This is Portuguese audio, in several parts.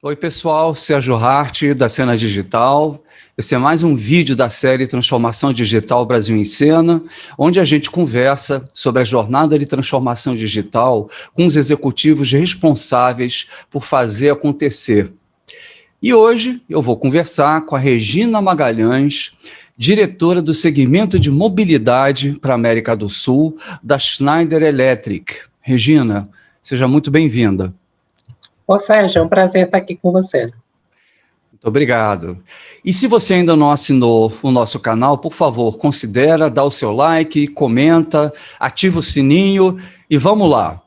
Oi pessoal, Sérgio Hart, da Cena Digital. Esse é mais um vídeo da série Transformação Digital Brasil em Cena, onde a gente conversa sobre a jornada de transformação digital com os executivos responsáveis por fazer acontecer. E hoje eu vou conversar com a Regina Magalhães, diretora do segmento de mobilidade para a América do Sul, da Schneider Electric. Regina, seja muito bem-vinda. Ô Sérgio, é um prazer estar aqui com você. Muito obrigado. E se você ainda não assinou o nosso canal, por favor, considera, dá o seu like, comenta, ativa o sininho e vamos lá.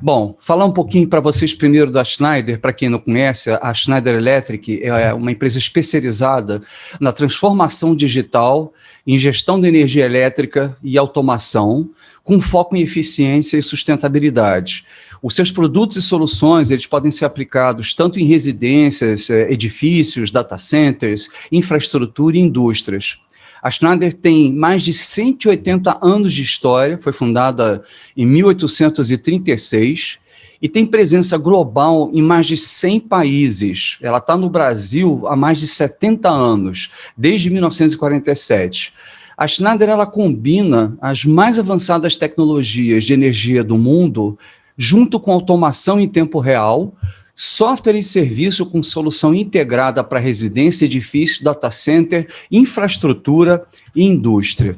Bom, falar um pouquinho para vocês primeiro da Schneider, para quem não conhece, a Schneider Electric é uma empresa especializada na transformação digital, em gestão de energia elétrica e automação, com foco em eficiência e sustentabilidade. Os seus produtos e soluções, eles podem ser aplicados tanto em residências, edifícios, data centers, infraestrutura e indústrias. A Schneider tem mais de 180 anos de história, foi fundada em 1836 e tem presença global em mais de 100 países. Ela está no Brasil há mais de 70 anos, desde 1947. A Schneider ela combina as mais avançadas tecnologias de energia do mundo junto com automação em tempo real, software e serviço com solução integrada para residência, edifício, data center, infraestrutura e indústria.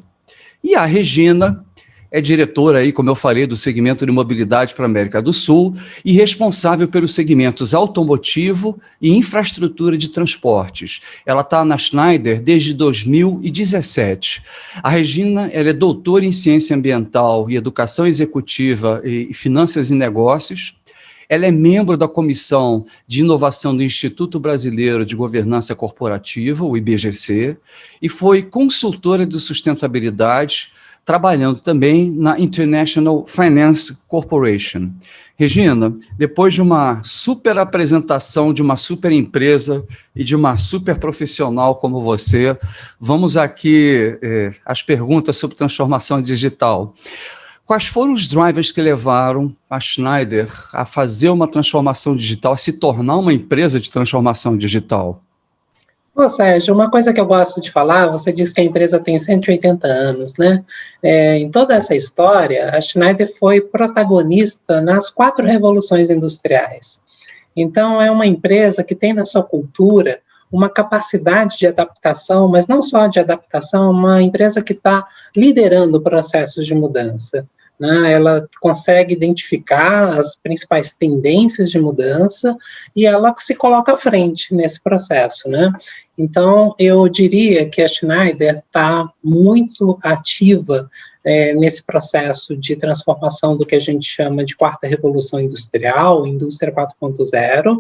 E a Regina é diretora, aí, como eu falei, do segmento de mobilidade para a América do Sul e responsável pelos segmentos automotivo e infraestrutura de transportes. Ela está na Schneider desde 2017. A Regina ela é doutora em ciência ambiental e educação executiva e finanças e negócios. Ela é membro da Comissão de Inovação do Instituto Brasileiro de Governança Corporativa, o IBGC, e foi consultora de sustentabilidade, trabalhando também na International Finance Corporation. Regina, depois de uma super apresentação de uma super empresa e de uma super profissional como você, vamos aqui às perguntas sobre transformação digital. Quais foram os drivers que levaram a Schneider a fazer uma transformação digital, a se tornar uma empresa de transformação digital? Ô Sérgio, uma coisa que eu gosto de falar, você disse que a empresa tem 180 anos, né? Em toda essa história, a Schneider foi protagonista nas 4 revoluções industriais. Então, é uma empresa que tem na sua cultura uma capacidade de adaptação, mas não só de adaptação, uma empresa que está liderando processos de mudança. Ela consegue identificar as principais tendências de mudança e ela se coloca à frente nesse processo, né? Então, eu diria que a Schneider está muito ativa nesse processo de transformação do que a gente chama de 4ª Revolução Industrial, Indústria 4.0,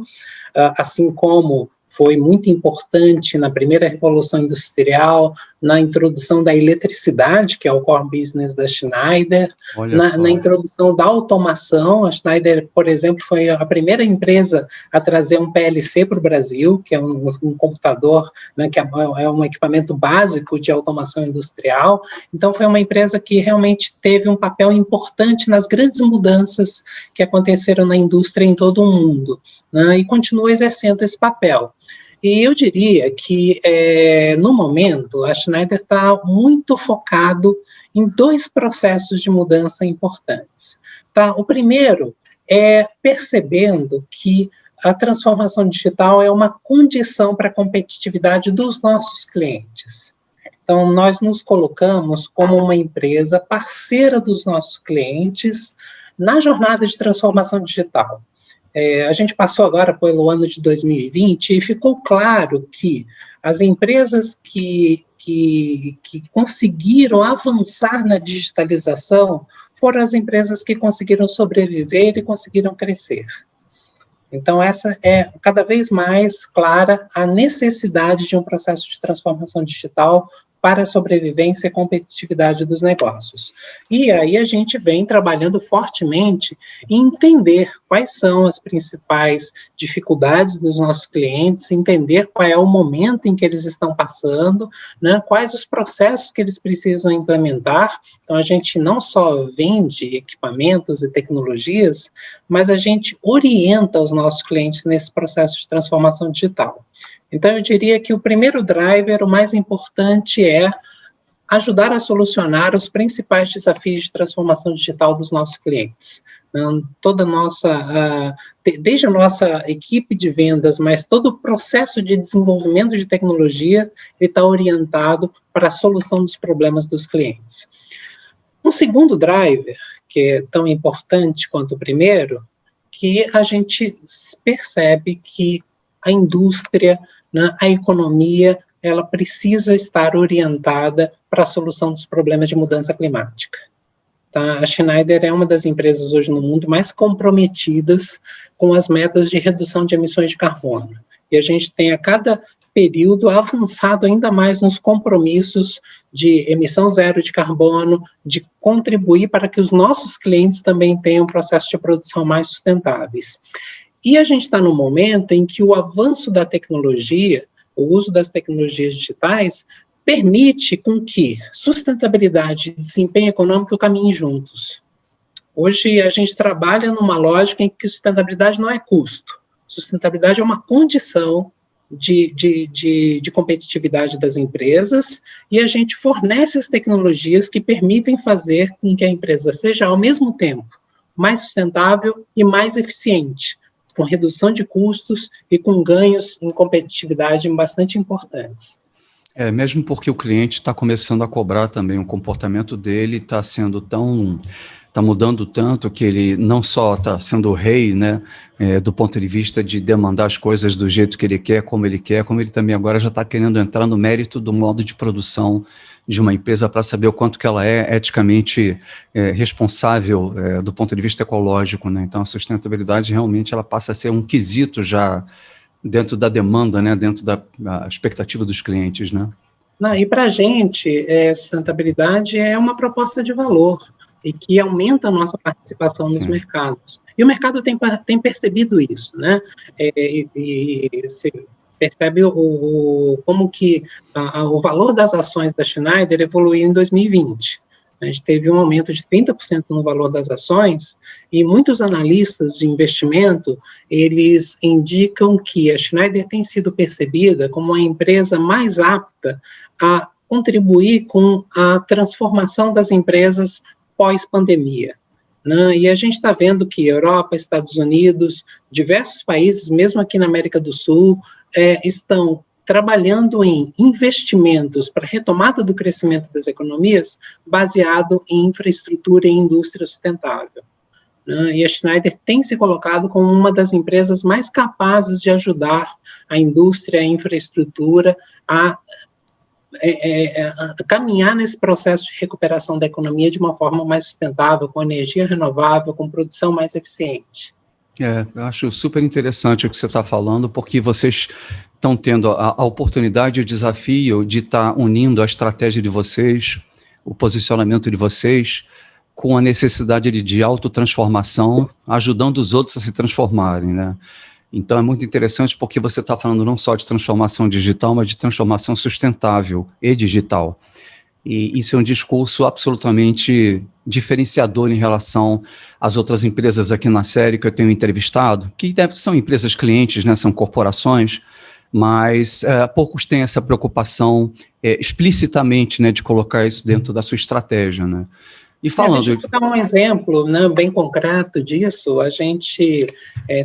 assim como foi muito importante na primeira Revolução Industrial, na introdução da eletricidade, que é o core business da Schneider, na introdução da automação. A Schneider, por exemplo, foi a primeira empresa a trazer um PLC para o Brasil, que é um computador, né, que é um equipamento básico de automação industrial. Então, foi uma empresa que realmente teve um papel importante nas grandes mudanças que aconteceram na indústria em todo o mundo, né, e continua exercendo esse papel. E eu diria que, no momento, a Schneider está muito focado em 2 processos de mudança importantes. Tá? O primeiro é percebendo que a transformação digital é uma condição para a competitividade dos nossos clientes. Então, nós nos colocamos como uma empresa parceira dos nossos clientes na jornada de transformação digital. A gente passou agora pelo ano de 2020 e ficou claro que as empresas que conseguiram avançar na digitalização foram as empresas que conseguiram sobreviver e conseguiram crescer. Então, essa é cada vez mais clara a necessidade de um processo de transformação digital para a sobrevivência e competitividade dos negócios. E aí a gente vem trabalhando fortemente em entender quais são as principais dificuldades dos nossos clientes, entender qual é o momento em que eles estão passando, né, quais os processos que eles precisam implementar. Então, a gente não só vende equipamentos e tecnologias, mas a gente orienta os nossos clientes nesse processo de transformação digital. Então, eu diria que o primeiro driver, o mais importante, é ajudar a solucionar os principais desafios de transformação digital dos nossos clientes. Toda a nossa, desde a nossa equipe de vendas, mas todo o processo de desenvolvimento de tecnologia está orientado para a solução dos problemas dos clientes. Um segundo driver, que é tão importante quanto o primeiro, que a gente percebe que a indústria, né, a economia, ela precisa estar orientada para a solução dos problemas de mudança climática. Tá? A Schneider é uma das empresas hoje no mundo mais comprometidas com as metas de redução de emissões de carbono. E a gente tem a cada período avançado ainda mais nos compromissos de emissão zero de carbono, de contribuir para que os nossos clientes também tenham processos de produção mais sustentáveis. E a gente está num momento em que o avanço da tecnologia, o uso das tecnologias digitais, permite com que sustentabilidade e desempenho econômico caminhem juntos. Hoje a gente trabalha numa lógica em que sustentabilidade não é custo. Sustentabilidade é uma condição de competitividade das empresas, e a gente fornece as tecnologias que permitem fazer com que a empresa seja, ao mesmo tempo, mais sustentável e mais eficiente, com redução de custos e com ganhos em competitividade bastante importantes. Mesmo porque o cliente está começando a cobrar também, o comportamento dele está mudando tanto que ele não só está sendo o rei, né, do ponto de vista de demandar as coisas do jeito que ele quer, como ele também agora já está querendo entrar no mérito do modo de produção de uma empresa para saber o quanto que ela é eticamente responsável do ponto de vista ecológico, né? Então a sustentabilidade realmente ela passa a ser um quesito já dentro da demanda, né, dentro da expectativa dos clientes, né? Não, e para a gente, sustentabilidade é uma proposta de valor e que aumenta a nossa participação nos mercados. E o mercado tem percebido isso, né? E se percebe como que o valor das ações da Schneider evoluiu em 2020. A gente teve um aumento de 30% no valor das ações, e muitos analistas de investimento, eles indicam que a Schneider tem sido percebida como a empresa mais apta a contribuir com a transformação das empresas pós-pandemia. Né? E a gente está vendo que Europa, Estados Unidos, diversos países, mesmo aqui na América do Sul, estão trabalhando em investimentos para a retomada do crescimento das economias baseado em infraestrutura e indústria sustentável. Né? E a Schneider tem se colocado como uma das empresas mais capazes de ajudar a indústria e a infraestrutura a caminhar nesse processo de recuperação da economia de uma forma mais sustentável, com energia renovável, com produção mais eficiente. Eu acho super interessante o que você está falando, porque vocês estão tendo a oportunidade e o desafio de estar unindo a estratégia de vocês, o posicionamento de vocês, com a necessidade de autotransformação, ajudando os outros a se transformarem, né? Então é muito interessante porque você está falando não só de transformação digital, mas de transformação sustentável e digital. E isso é um discurso absolutamente diferenciador em relação às outras empresas aqui na série que eu tenho entrevistado, que são empresas clientes, né, são corporações, mas poucos têm essa preocupação explicitamente, né, de colocar isso dentro da sua estratégia, né? E falando... Deixa eu dar um exemplo, né, bem concreto disso. A gente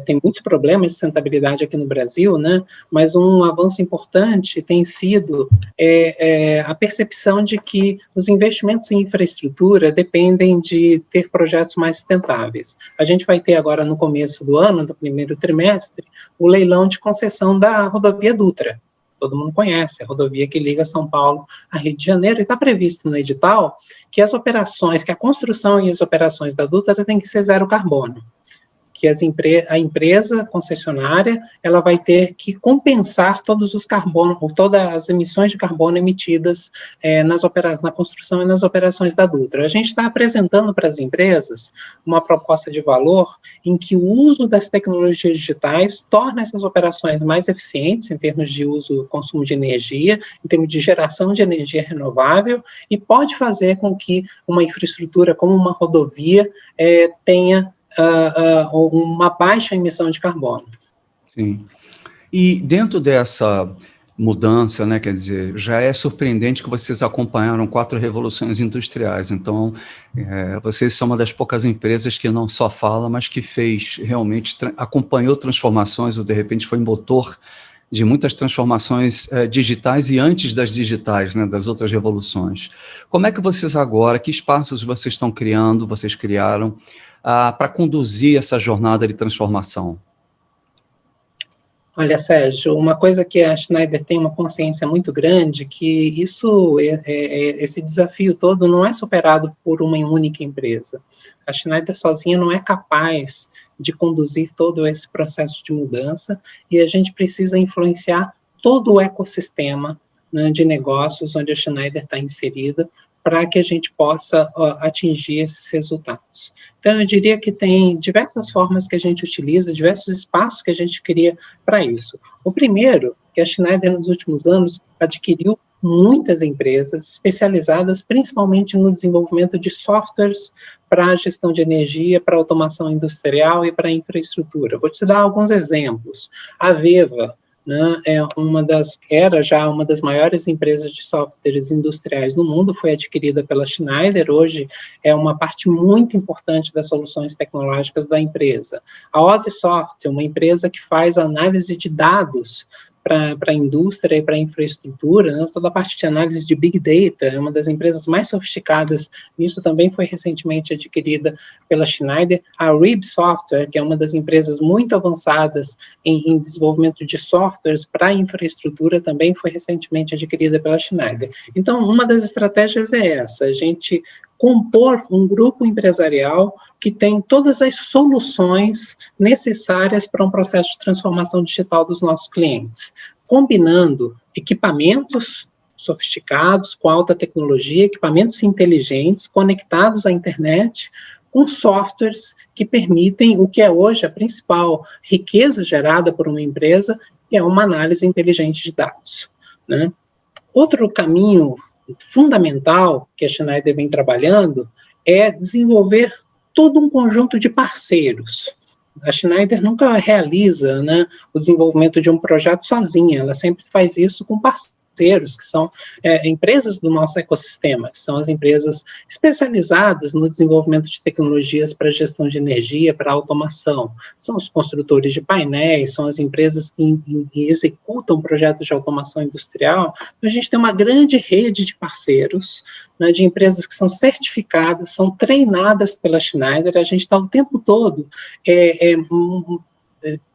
tem muitos problemas de sustentabilidade aqui no Brasil, né, mas um avanço importante tem sido a percepção de que os investimentos em infraestrutura dependem de ter projetos mais sustentáveis. A gente vai ter agora, no começo do ano, do primeiro trimestre, o leilão de concessão da rodovia Dutra. Todo mundo conhece, a rodovia que liga São Paulo a Rio de Janeiro, e está previsto no edital que as operações, que a construção e as operações da Dutra têm que ser zero carbono. que a empresa concessionária ela vai ter que compensar todas as emissões de carbono emitidas na construção e nas operações da Dutra. A gente está apresentando para as empresas uma proposta de valor em que o uso das tecnologias digitais torna essas operações mais eficientes em termos de uso, consumo de energia, em termos de geração de energia renovável, e pode fazer com que uma infraestrutura como uma rodovia tenha uma baixa emissão de carbono. Sim. E dentro dessa mudança, né, quer dizer, já é surpreendente que vocês acompanharam 4 revoluções industriais, então vocês são uma das poucas empresas que não só fala, mas que fez realmente, acompanhou transformações, ou de repente foi motor de muitas transformações digitais e antes das digitais, né, das outras revoluções. Como é que vocês agora, que espaços vocês estão criando, vocês criaram, para conduzir essa jornada de transformação? Olha, Sérgio, uma coisa que a Schneider tem uma consciência muito grande, que esse desafio todo não é superado por uma única empresa. A Schneider sozinha não é capaz de conduzir todo esse processo de mudança, e a gente precisa influenciar todo o ecossistema, né, de negócios onde a Schneider está inserida, para que a gente possa atingir esses resultados. Então, eu diria que tem diversas formas que a gente utiliza, diversos espaços que a gente cria para isso. O primeiro, que a Schneider, nos últimos anos, adquiriu muitas empresas especializadas principalmente no desenvolvimento de softwares para a gestão de energia, para automação industrial e para infraestrutura. Vou te dar alguns exemplos. A Veva, né, era já uma das maiores empresas de softwares industriais no mundo, foi adquirida pela Schneider, hoje é uma parte muito importante das soluções tecnológicas da empresa. A OSIsoft, uma empresa que faz análise de dados para a indústria e para a infraestrutura, né, toda a parte de análise de Big Data, é uma das empresas mais sofisticadas nisso, também foi recentemente adquirida pela Schneider. A RIB Software, que é uma das empresas muito avançadas em desenvolvimento de softwares para a infraestrutura, também foi recentemente adquirida pela Schneider. Então, uma das estratégias é essa, a gente compor um grupo empresarial que tem todas as soluções necessárias para um processo de transformação digital dos nossos clientes, combinando equipamentos sofisticados, com alta tecnologia, equipamentos inteligentes, conectados à internet, com softwares que permitem o que é hoje a principal riqueza gerada por uma empresa, que é uma análise inteligente de dados, né? Outro caminho fundamental que a Schneider vem trabalhando é desenvolver todo um conjunto de parceiros. A Schneider nunca realiza, né, o desenvolvimento de um projeto sozinha, ela sempre faz isso com parceiros, que são empresas do nosso ecossistema, que são as empresas especializadas no desenvolvimento de tecnologias para gestão de energia, para automação. São os construtores de painéis, são as empresas que executam projetos de automação industrial. Então, a gente tem uma grande rede de parceiros, né, de empresas que são certificadas, são treinadas pela Schneider. A gente está o tempo todo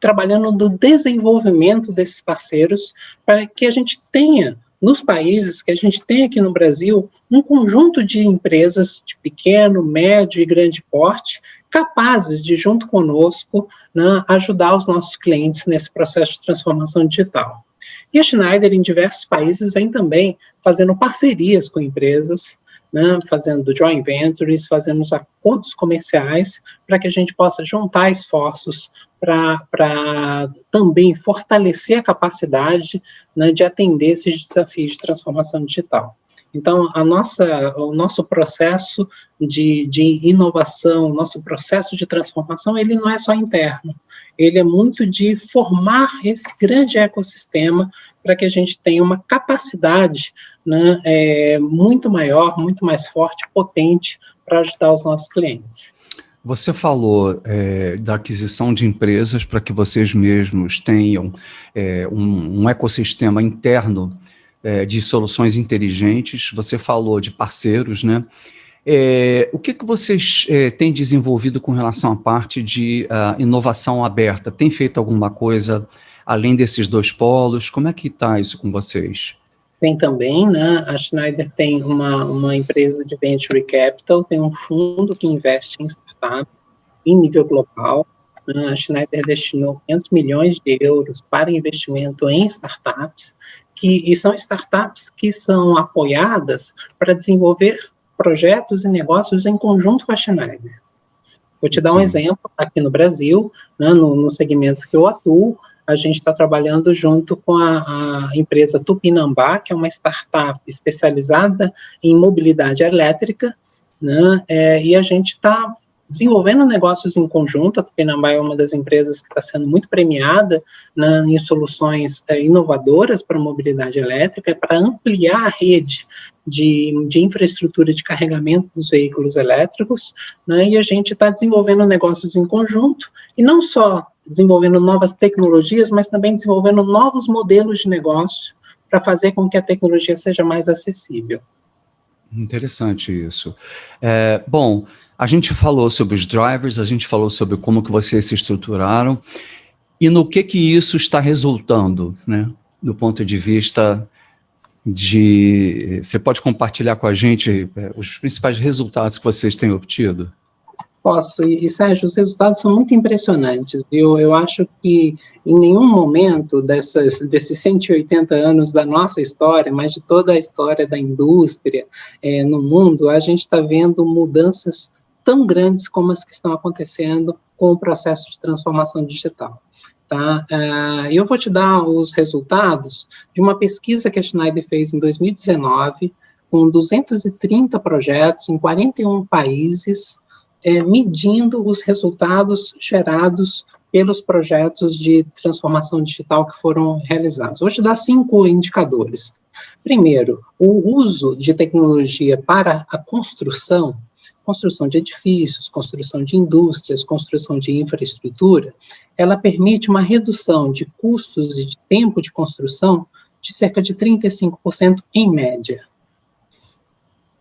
trabalhando no desenvolvimento desses parceiros, para que a gente tenha, nos países, que a gente tem aqui no Brasil, um conjunto de empresas de pequeno, médio e grande porte, capazes de, junto conosco, né, ajudar os nossos clientes nesse processo de transformação digital. E a Schneider, em diversos países, vem também fazendo parcerias com empresas, né, fazendo joint ventures, fazemos acordos comerciais para que a gente possa juntar esforços para também fortalecer a capacidade, né, de atender esses desafios de transformação digital. Então, o nosso processo de inovação, o nosso processo de transformação, ele não é só interno, ele é muito de formar esse grande ecossistema para que a gente tenha uma capacidade, né, muito maior, muito mais forte, potente, para ajudar os nossos clientes. Você falou da aquisição de empresas para que vocês mesmos tenham um ecossistema interno de soluções inteligentes, você falou de parceiros, né? O que vocês têm desenvolvido com relação à parte de inovação aberta? Tem feito alguma coisa além desses 2 polos? Como é que está isso com vocês? Tem também, né, a Schneider tem uma empresa de venture capital, tem um fundo que investe em startups em nível global. A Schneider destinou 500 milhões de euros para investimento em startups, e são startups que são apoiadas para desenvolver projetos e negócios em conjunto com a Schneider. Vou te dar um exemplo, aqui no Brasil, né, no segmento que eu atuo, a gente está trabalhando junto com a empresa Tupinambá, que é uma startup especializada em mobilidade elétrica, né, e a gente está desenvolvendo negócios em conjunto. A Tupinambá é uma das empresas que está sendo muito premiada, né, em soluções inovadoras para mobilidade elétrica, para ampliar a rede de infraestrutura de carregamento dos veículos elétricos, né, e a gente está desenvolvendo negócios em conjunto, e não só desenvolvendo novas tecnologias, mas também desenvolvendo novos modelos de negócio para fazer com que a tecnologia seja mais acessível. Interessante isso. Bom, a gente falou sobre os drivers, a gente falou sobre como que vocês se estruturaram, e no que isso está resultando, né, do ponto de vista de... Você pode compartilhar com a gente os principais resultados que vocês têm obtido? Posso, e Sérgio, os resultados são muito impressionantes. Eu acho que em nenhum momento desses 180 anos da nossa história, mas de toda a história da indústria no mundo, a gente está vendo mudanças tão grandes como as que estão acontecendo com o processo de transformação digital. Tá? Eu vou te dar os resultados de uma pesquisa que a Schneider fez em 2019, com 230 projetos em 41 países, medindo os resultados gerados pelos projetos de transformação digital que foram realizados. Vou te dar 5 indicadores. Primeiro, o uso de tecnologia para a construção de edifícios, construção de indústrias, construção de infraestrutura, ela permite uma redução de custos e de tempo de construção de cerca de 35% em média.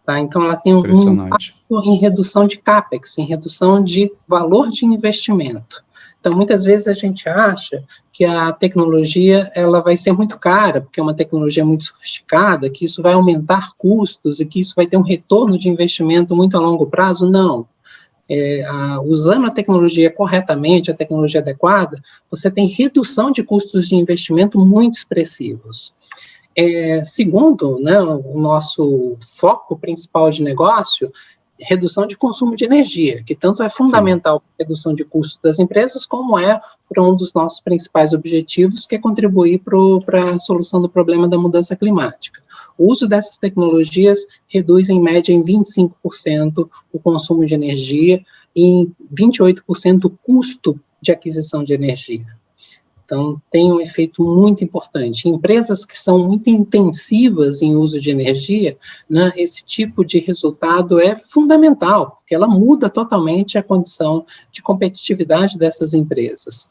Tá? Então, ela tem um impacto em redução de CAPEX, em redução de valor de investimento. Então, muitas vezes a gente acha que a tecnologia ela vai ser muito cara, porque é uma tecnologia muito sofisticada, que isso vai aumentar custos e que isso vai ter um retorno de investimento muito a longo prazo. Não. Usando a tecnologia corretamente, a tecnologia adequada, você tem redução de custos de investimento muito expressivos. Segundo, né, o nosso foco principal de negócio, redução de consumo de energia, que tanto é fundamental para a redução de custos das empresas, como para um dos nossos principais objetivos, que é contribuir para a solução do problema da mudança climática. O uso dessas tecnologias reduz, em média, em 25% o consumo de energia e em 28% o custo de aquisição de energia. Então, tem um efeito muito importante. Empresas que são muito intensivas em uso de energia, né, esse tipo de resultado é fundamental, porque ela muda totalmente a condição de competitividade dessas empresas.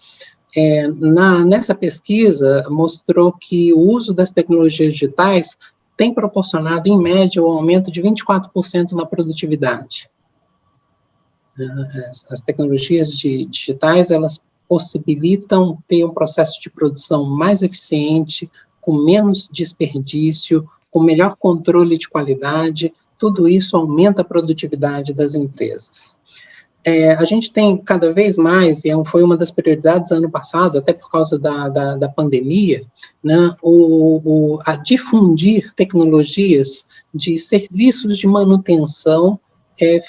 Nessa pesquisa, mostrou que o uso das tecnologias digitais tem proporcionado, em média, um aumento de 24% na produtividade. As tecnologias digitais, elas possibilitam ter um processo de produção mais eficiente, com menos desperdício, com melhor controle de qualidade. Tudo isso aumenta a produtividade das empresas. A gente tem cada vez mais, e foi uma das prioridades ano passado, até por causa da pandemia, né, a difundir tecnologias de serviços de manutenção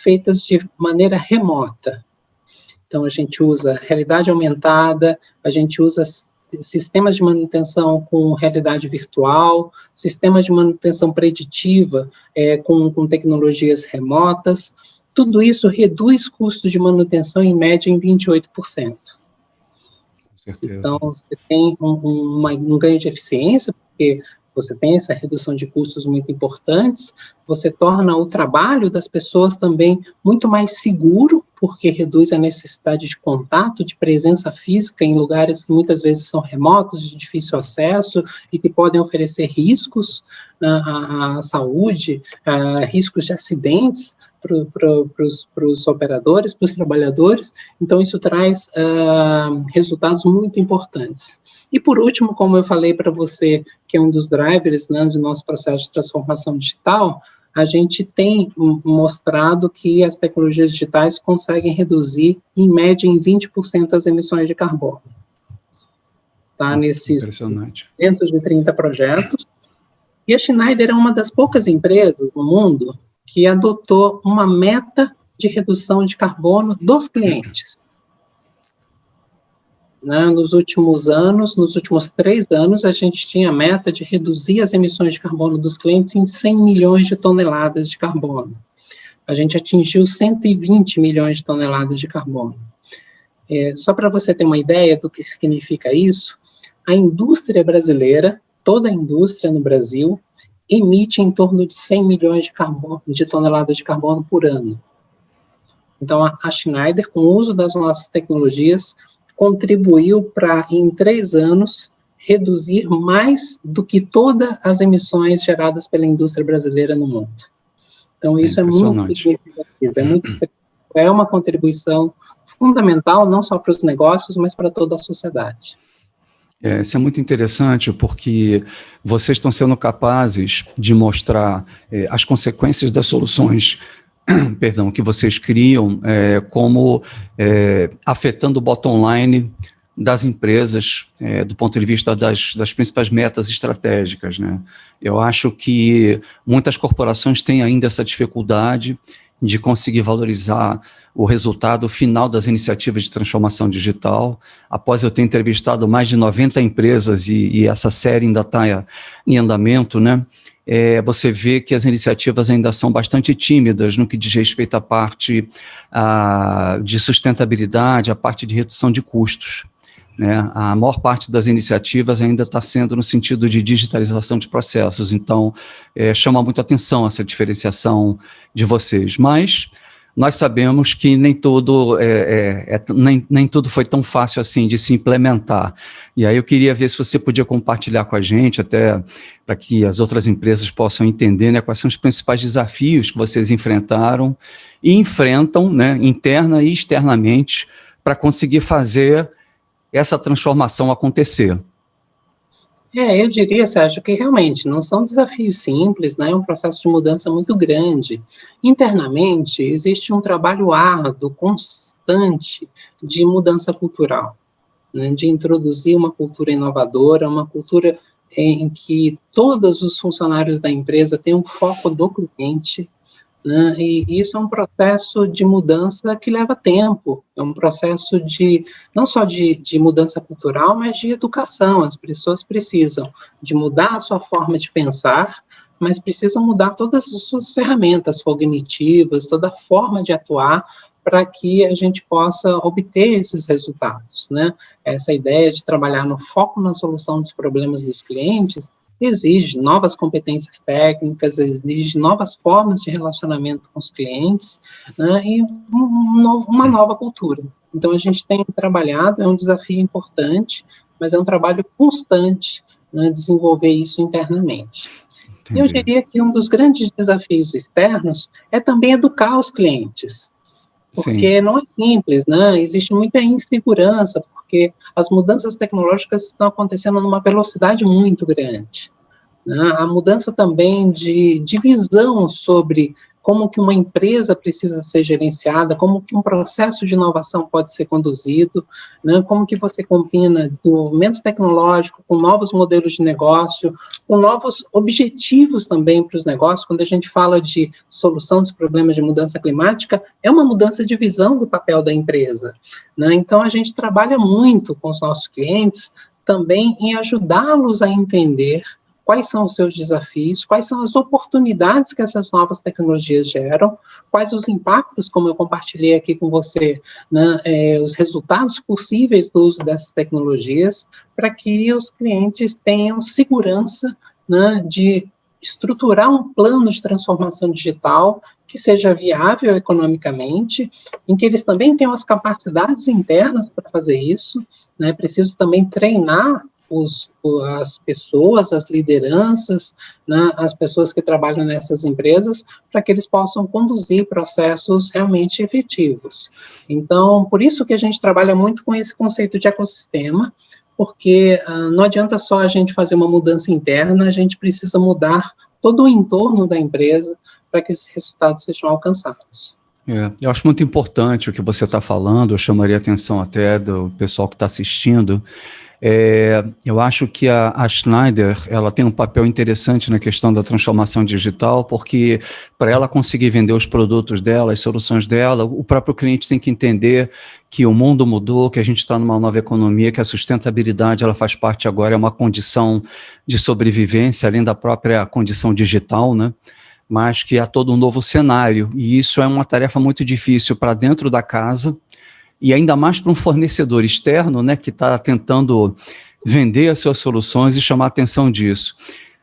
feitas de maneira remota. Então, a gente usa realidade aumentada, a gente usa sistemas de manutenção com realidade virtual, sistemas de manutenção preditiva com tecnologias remotas. Tudo isso reduz custos de manutenção, em média, em 28%. Com certeza. Então, você tem um ganho de eficiência, porque você tem essa redução de custos muito importantes, você torna o trabalho das pessoas também muito mais seguro, porque reduz a necessidade de contato, de presença física em lugares que muitas vezes são remotos, de difícil acesso, e que podem oferecer riscos à saúde, riscos de acidentes para os operadores, para os trabalhadores. Então, isso traz resultados muito importantes. E, por último, como eu falei para você, que é um dos drivers, né, do nosso processo de transformação digital, a gente tem mostrado que as tecnologias digitais conseguem reduzir, em média, em 20% as emissões de carbono. Tá, nesses 230 projetos. E a Schneider é uma das poucas empresas no mundo que adotou uma meta de redução de carbono dos clientes. Nos últimos anos, nos últimos 3 anos, a gente tinha a meta de reduzir as emissões de carbono dos clientes em 100 milhões de toneladas de carbono. A gente atingiu 120 milhões de toneladas de carbono. Só para você ter uma ideia do que significa isso, a indústria brasileira, toda a indústria no Brasil, emite em torno de 100 milhões de toneladas de carbono por ano. Então, a Schneider, com o uso das nossas tecnologias, contribuiu para, em 3 anos, reduzir mais do que todas as emissões geradas pela indústria brasileira no mundo. Então, isso é muito significativo, é uma contribuição fundamental, não só para os negócios, mas para toda a sociedade. Isso é muito interessante, porque vocês estão sendo capazes de mostrar as consequências das soluções que vocês criam, como afetando o bottom line das empresas, do ponto de vista das principais metas estratégicas, né? Eu acho que muitas corporações têm ainda essa dificuldade de conseguir valorizar o resultado final das iniciativas de transformação digital. Após eu ter entrevistado mais de 90 empresas e essa série ainda está em andamento, né? Você vê que as iniciativas ainda são bastante tímidas no que diz respeito à parte de sustentabilidade, à parte de redução de custos, né? A maior parte das iniciativas ainda está sendo no sentido de digitalização de processos, então chama muito atenção essa diferenciação de vocês, mas nós sabemos que nem tudo foi tão fácil assim de se implementar, e aí eu queria ver se você podia compartilhar com a gente, até para que as outras empresas possam entender, né, quais são os principais desafios que vocês enfrentaram e enfrentam, né, interna e externamente, para conseguir fazer essa transformação acontecer. Eu diria, Sérgio, que realmente não são desafios simples, né? É um processo de mudança muito grande. Internamente, existe um trabalho árduo, constante, de mudança cultural, né? De introduzir uma cultura inovadora, uma cultura em que todos os funcionários da empresa têm um foco do cliente, né? E isso é um processo de mudança que leva tempo, é um processo não só de mudança cultural, mas de educação. As pessoas precisam de mudar a sua forma de pensar, mas precisam mudar todas as suas ferramentas cognitivas, toda a forma de atuar, para que a gente possa obter esses resultados, né? Essa ideia de trabalhar no foco na solução dos problemas dos clientes exige novas competências técnicas, exige novas formas de relacionamento com os clientes, né, e uma nova cultura. Então, a gente tem trabalhado, é um desafio importante, mas é um trabalho constante, né, desenvolver isso internamente. Entendi. Eu diria que um dos grandes desafios externos é também educar os clientes, porque Sim. Não é simples, né? Existe muita insegurança, porque as mudanças tecnológicas estão acontecendo numa velocidade muito grande, né? A mudança também de visão sobre como que uma empresa precisa ser gerenciada, como que um processo de inovação pode ser conduzido, né? Como que você combina desenvolvimento tecnológico com novos modelos de negócio, com novos objetivos também para os negócios. Quando a gente fala de solução dos problemas de mudança climática, é uma mudança de visão do papel da empresa, né? Então, a gente trabalha muito com os nossos clientes também em ajudá-los a entender quais são os seus desafios, quais são as oportunidades que essas novas tecnologias geram, quais os impactos, como eu compartilhei aqui com você, né, os resultados possíveis do uso dessas tecnologias, para que os clientes tenham segurança, né, de estruturar um plano de transformação digital que seja viável economicamente, em que eles também tenham as capacidades internas para fazer isso, né, preciso também treinar as pessoas, as lideranças, né, as pessoas que trabalham nessas empresas, para que eles possam conduzir processos realmente efetivos. Então, por isso que a gente trabalha muito com esse conceito de ecossistema, porque não adianta só a gente fazer uma mudança interna, a gente precisa mudar todo o entorno da empresa, para que esses resultados sejam alcançados. Eu acho muito importante o que você está falando, eu chamaria a atenção até do pessoal que está assistindo. Eu acho que a Schneider, ela tem um papel interessante na questão da transformação digital, porque para ela conseguir vender os produtos dela, as soluções dela, o próprio cliente tem que entender que o mundo mudou, que a gente está numa nova economia, que a sustentabilidade ela faz parte agora, é uma condição de sobrevivência, além da própria condição digital, né? Mas que há todo um novo cenário, e isso é uma tarefa muito difícil para dentro da casa, e ainda mais para um fornecedor externo, né, que está tentando vender as suas soluções e chamar a atenção disso.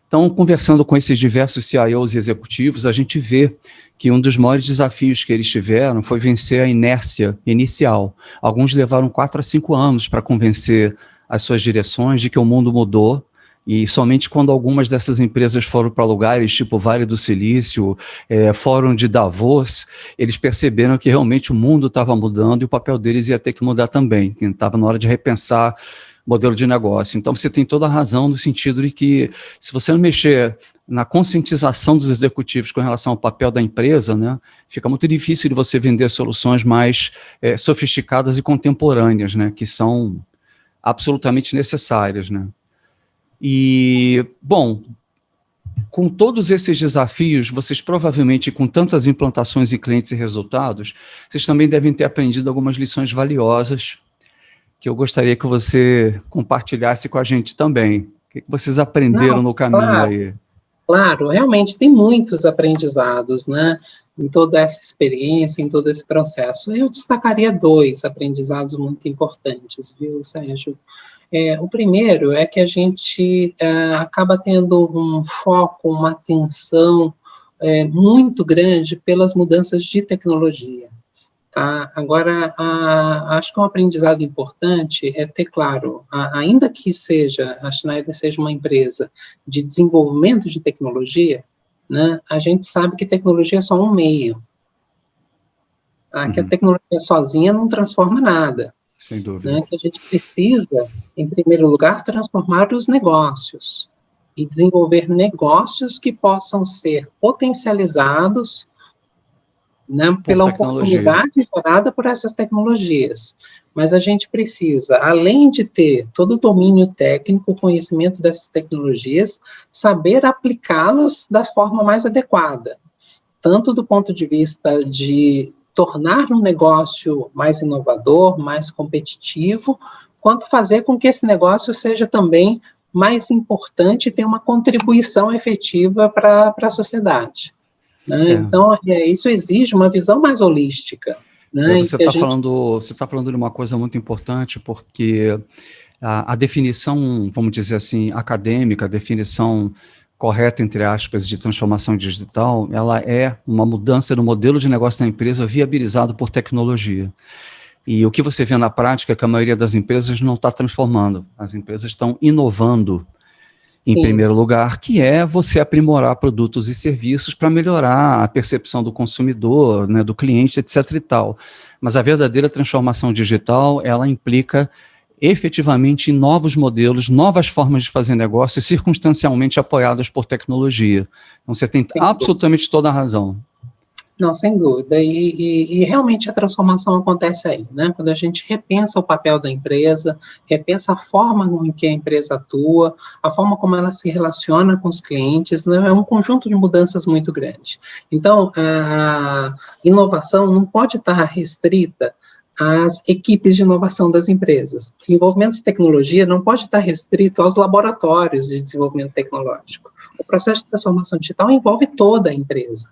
Então, conversando com esses diversos CIOs e executivos, a gente vê que um dos maiores desafios que eles tiveram foi vencer a inércia inicial. Alguns levaram 4 a 5 anos para convencer as suas direções de que o mundo mudou, e somente quando algumas dessas empresas foram para lugares tipo Vale do Silício, Fórum de Davos, eles perceberam que realmente o mundo estava mudando e o papel deles ia ter que mudar também. Estava na hora de repensar o modelo de negócio. Então você tem toda a razão no sentido de que se você não mexer na conscientização dos executivos com relação ao papel da empresa, né, fica muito difícil de você vender soluções mais sofisticadas e contemporâneas, né, que são absolutamente necessárias, né. E, bom, com todos esses desafios, vocês provavelmente, com tantas implantações em clientes e resultados, vocês também devem ter aprendido algumas lições valiosas que eu gostaria que você compartilhasse com a gente também. O que vocês aprenderam no caminho aí? Claro, realmente tem muitos aprendizados, né, em toda essa experiência, em todo esse processo. Eu destacaria 2 aprendizados muito importantes, viu, Sérgio? O primeiro é que a gente acaba tendo um foco, uma atenção muito grande pelas mudanças de tecnologia. Tá? Agora, acho que um aprendizado importante é ter claro, ainda que a Schneider seja uma empresa de desenvolvimento de tecnologia, né, a gente sabe que tecnologia é só um meio. Tá? Que a tecnologia sozinha não transforma nada. Sem dúvida. Né, que a gente precisa, em primeiro lugar, transformar os negócios e desenvolver negócios que possam ser potencializados, né, pela oportunidade gerada por essas tecnologias. Mas a gente precisa, além de ter todo o domínio técnico, conhecimento dessas tecnologias, saber aplicá-las da forma mais adequada, tanto do ponto de vista de tornar um negócio mais inovador, mais competitivo, quanto fazer com que esse negócio seja também mais importante e tenha uma contribuição efetiva para a sociedade. Né? Então, isso exige uma visão mais holística. Né? Você está falando de uma coisa muito importante, porque a definição, vamos dizer assim, acadêmica, a definição correta, entre aspas, de transformação digital, ela é uma mudança no modelo de negócio da empresa viabilizado por tecnologia. E o que você vê na prática é que a maioria das empresas não está transformando, as empresas estão inovando, em primeiro lugar, que é você aprimorar produtos e serviços para melhorar a percepção do consumidor, né, do cliente, etc. e tal. Mas a verdadeira transformação digital, ela implica efetivamente novos modelos, novas formas de fazer negócio, circunstancialmente apoiadas por tecnologia. Então, você tem absolutamente toda a razão. Não, sem dúvida, e realmente a transformação acontece aí, né? Quando a gente repensa o papel da empresa, repensa a forma em que a empresa atua, a forma como ela se relaciona com os clientes, né? É um conjunto de mudanças muito grande. Então, a inovação não pode estar restrita às equipes de inovação das empresas. Desenvolvimento de tecnologia não pode estar restrito aos laboratórios de desenvolvimento tecnológico. O processo de transformação digital envolve toda a empresa.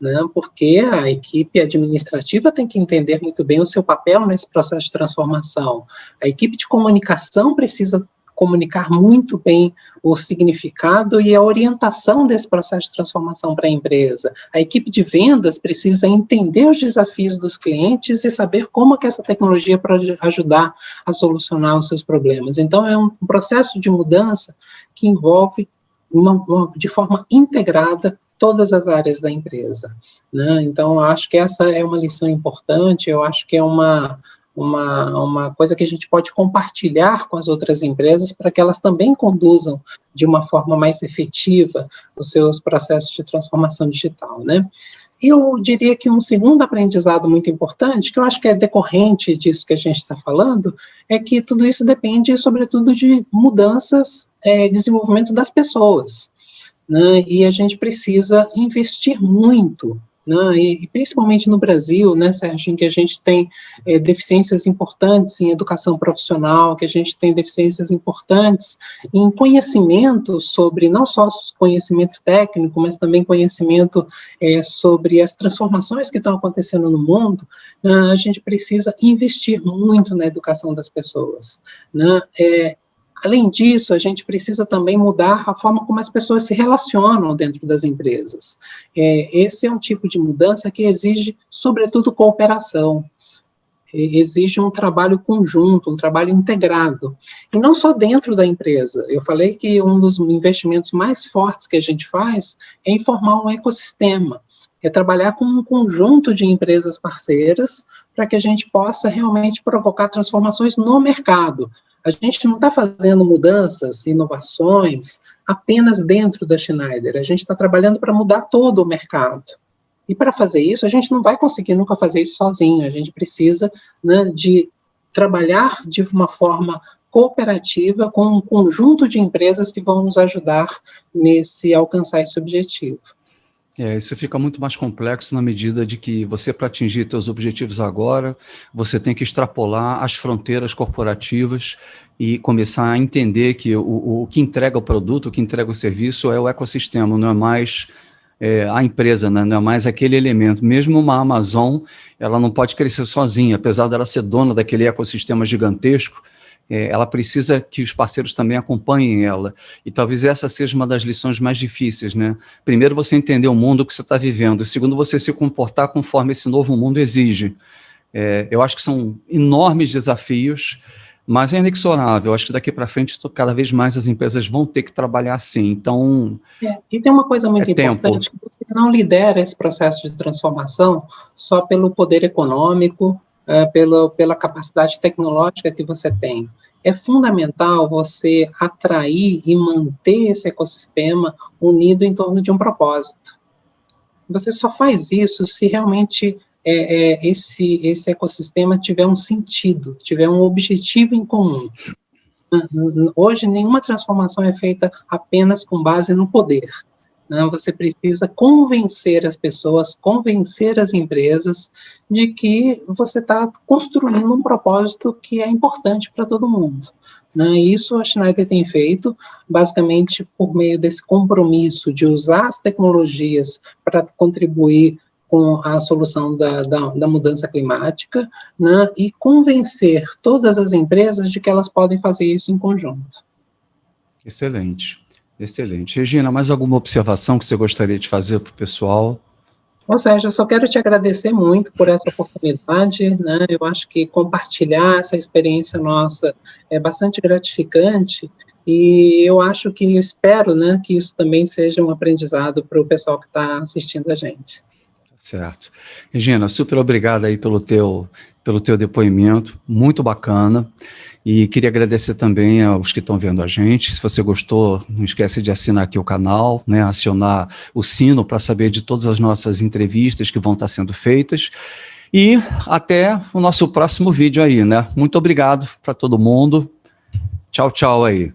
Né, porque a equipe administrativa tem que entender muito bem o seu papel nesse processo de transformação. A equipe de comunicação precisa comunicar muito bem o significado e a orientação desse processo de transformação para a empresa. A equipe de vendas precisa entender os desafios dos clientes e saber como que essa tecnologia pode ajudar a solucionar os seus problemas. Então, é um processo de mudança que envolve de forma integrada todas as áreas da empresa. Né? Então, eu acho que essa é uma lição importante, eu acho que é uma uma coisa que a gente pode compartilhar com as outras empresas para que elas também conduzam de uma forma mais efetiva os seus processos de transformação digital, né? Eu diria que um segundo aprendizado muito importante, que eu acho que é decorrente disso que a gente está falando, é que tudo isso depende, sobretudo, de mudanças, desenvolvimento das pessoas, né? E a gente precisa investir muito, né? E principalmente no Brasil, né, Sérgio, em que a gente tem deficiências importantes em educação profissional, que a gente tem deficiências importantes em conhecimento sobre, não só conhecimento técnico, mas também conhecimento sobre as transformações que estão acontecendo no mundo, a gente precisa investir muito na educação das pessoas, né? Além disso, a gente precisa também mudar a forma como as pessoas se relacionam dentro das empresas. Esse é um tipo de mudança que exige, sobretudo, cooperação, exige um trabalho conjunto, um trabalho integrado, e não só dentro da empresa. Eu falei que um dos investimentos mais fortes que a gente faz é em formar um ecossistema, é trabalhar com um conjunto de empresas parceiras para que a gente possa realmente provocar transformações no mercado. A gente não está fazendo mudanças, inovações, apenas dentro da Schneider. A gente está trabalhando para mudar todo o mercado. E para fazer isso, a gente não vai conseguir nunca fazer isso sozinho. A gente precisa, né, de trabalhar de uma forma cooperativa com um conjunto de empresas que vão nos ajudar a alcançar esse objetivo. Isso fica muito mais complexo na medida de que você, para atingir seus objetivos agora, você tem que extrapolar as fronteiras corporativas e começar a entender que o que entrega o produto, o que entrega o serviço é o ecossistema, não é mais a empresa, né? Não é mais aquele elemento. Mesmo uma Amazon, ela não pode crescer sozinha, apesar dela ser dona daquele ecossistema gigantesco, ela precisa que os parceiros também acompanhem ela. E talvez essa seja uma das lições mais difíceis, né? Primeiro, você entender o mundo que você está vivendo. E segundo, você se comportar conforme esse novo mundo exige. Eu acho que são enormes desafios, mas é inexorável. Eu acho que daqui para frente, cada vez mais as empresas vão ter que trabalhar assim. Então, e tem uma coisa muito importante, que você não lidera esse processo de transformação só pelo poder econômico, pela capacidade tecnológica que você tem. É fundamental você atrair e manter esse ecossistema unido em torno de um propósito. Você só faz isso se realmente esse ecossistema tiver um sentido, tiver um objetivo em comum. Hoje, nenhuma transformação é feita apenas com base no poder. Você precisa convencer as pessoas, convencer as empresas de que você está construindo um propósito que é importante para todo mundo. E isso a Schneider tem feito, basicamente, por meio desse compromisso de usar as tecnologias para contribuir com a solução da mudança climática, e convencer todas as empresas de que elas podem fazer isso em conjunto. Excelente. Excelente. Regina, mais alguma observação que você gostaria de fazer para o pessoal? Bom, Sérgio, eu só quero te agradecer muito por essa oportunidade, né? Eu acho que compartilhar essa experiência nossa é bastante gratificante e eu acho que, eu espero, né, que isso também seja um aprendizado para o pessoal que está assistindo a gente. Certo. Regina, super obrigado aí pelo teu depoimento, muito bacana. E queria agradecer também aos que estão vendo a gente. Se você gostou, não esquece de assinar aqui o canal, né, acionar o sino para saber de todas as nossas entrevistas que vão estar sendo feitas. E até o nosso próximo vídeo aí, né? Muito obrigado para todo mundo. Tchau, tchau aí.